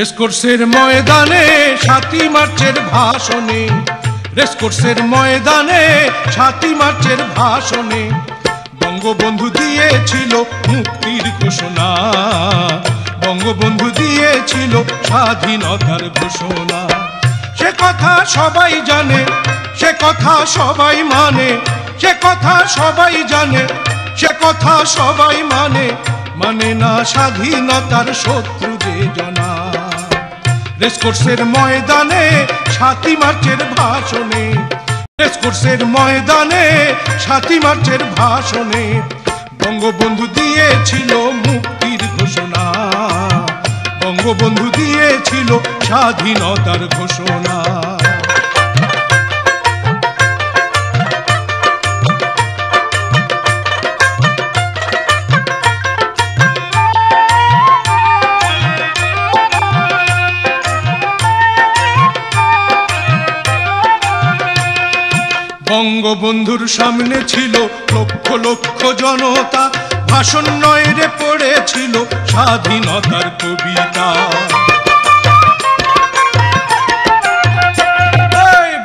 রেসকোর্সের ময়দানে ৭ই মার্চের ভাষণে, রেসকোর্সের ময়দানে ৭ই মার্চের ভাষণে বঙ্গবন্ধু দিয়েছিল মুক্তির ঘোষণা, বঙ্গবন্ধু দিয়েছিল স্বাধীনতার ঘোষণা। সে কথা সবাই জানে, সে কথা সবাই মানে, সে কথা সবাই জানে, সে কথা সবাই মানে, মানে না স্বাধীনতার শত্রু যে জনা। রেসকোর্সের ময়দানে ৭ই মার্চের ভাষণে, রেসকোর্সের ময়দানে ৭ই মার্চের ভাষণে বঙ্গবন্ধু দিয়েছিল মুক্তির ঘোষণা, বঙ্গবন্ধু দিয়েছিল স্বাধীনতার ঘোষণা। বঙ্গবন্ধুর সামনে ছিল লক্ষ লক্ষ জনতা, ভাষণ নয় রে পড়েছিল স্বাধীনতার কবিতা।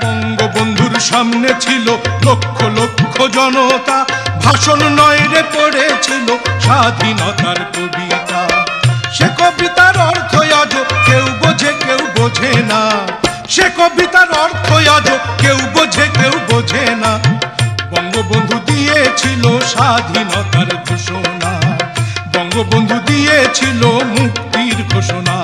বঙ্গবন্ধুর সামনে ছিল লক্ষ লক্ষ জনতা, ভাষণ নয় রে পড়েছিল স্বাধীনতার কবিতা। সে কবিতার অর্থ আজ কেউ বোঝে কেউ বোঝে না, সে কবিতার অর্থ আজ কেউ বোঝে কেউ বোঝে না। বঙ্গবন্ধু দিয়েছিল স্বাধীনতার ঘোষণা, বঙ্গবন্ধু দিয়েছিল মুক্তির ঘোষণা।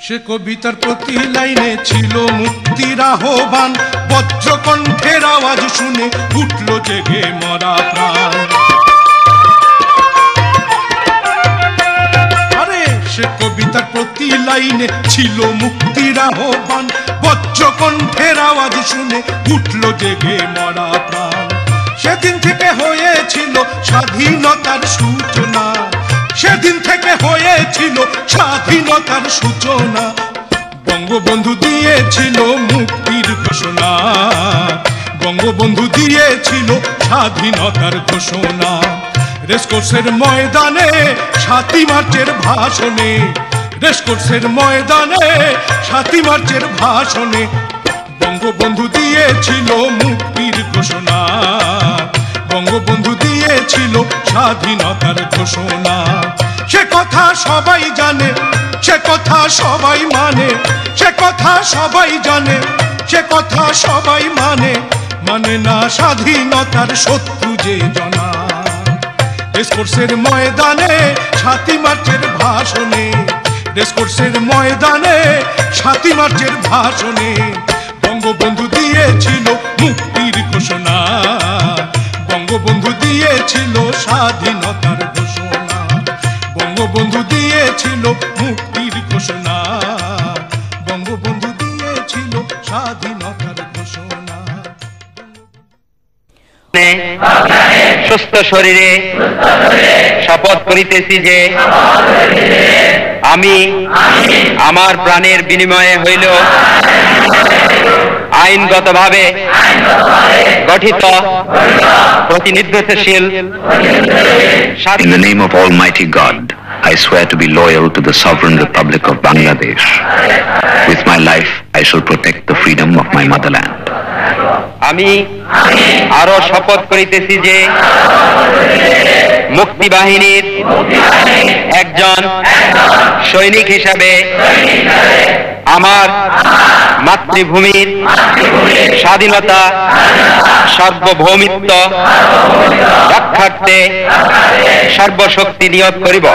সে কবিতার প্রতি লাইনে ছিল মুক্তির আহ্বান, বজ্রকণ্ঠের আওয়াজ শুনে উঠল জেগে মরা প্রাণ। আরে সে কবিতার প্রতি লাইনে ছিল মুক্তির আহ্বান, বজ্রকণ্ঠের আওয়াজ শুনে উঠল জেগে মরা প্রাণ। সেদিন থেকে হয়েছিল স্বাধীনতার সূচনা, সেদিন থেকে হয়েছিল স্বাধীনতার সূচনা। বঙ্গবন্ধু দিয়েছিল মুক্তির ঘোষণা, বঙ্গবন্ধু দিয়েছিল স্বাধীনতার ঘোষণা। রেসকোর্সের ময়দানে ৭ই মার্চের ভাষণে, রেসকোর্সের ময়দানে ৭ই মার্চের ভাষণে বঙ্গবন্ধু দিয়েছিল মুক্তির ঘোষণা, বঙ্গবন্ধু দিয়েছিল স্বাধীনতার ঘোষণা। সে কথা সবাই জানে, সে কথা সবাই মানে, সে কথা সবাই জানে, সে কথা সবাই মানে, মানে না স্বাধীনতার শত্রু যে জনা। রেসকোর্সের ময়দানে ৭ই মার্চের ভাষণে, রেসকোর্সের ময়দানে ৭ই মার্চের ভাষণে বঙ্গবন্ধু দিয়েছিল মুক্তির ঘোষণা, বঙ্গবন্ধু দিয়েছিল স্বাধীনতার ঘোষণা, বঙ্গবন্ধু দিয়েছিল মুক্তির ঘোষণা, বঙ্গবন্ধু দিয়েছিল স্বাধীনতার ঘোষণা। সুস্থ শরীরে শপথ করিতেছি যে আমি আমার প্রাণের বিনিময়ে হইল আইনগতভাবে গঠিত প্রতিনিধিত্বশীল। In the name of Almighty God, I swear to be loyal to the Sovereign Republic of Bangladesh. With my life, I shall protect the freedom of my motherland. আমি আরো শপথ করিতেছি যে মুক্তি বাহিনীর একজন সৈনিক হিসাবে আমার মাতৃভূমির স্বাধীনতা সার্বভৌমিত্ব রক্ষার্থে সর্বশক্তি নিয়োগ করিব।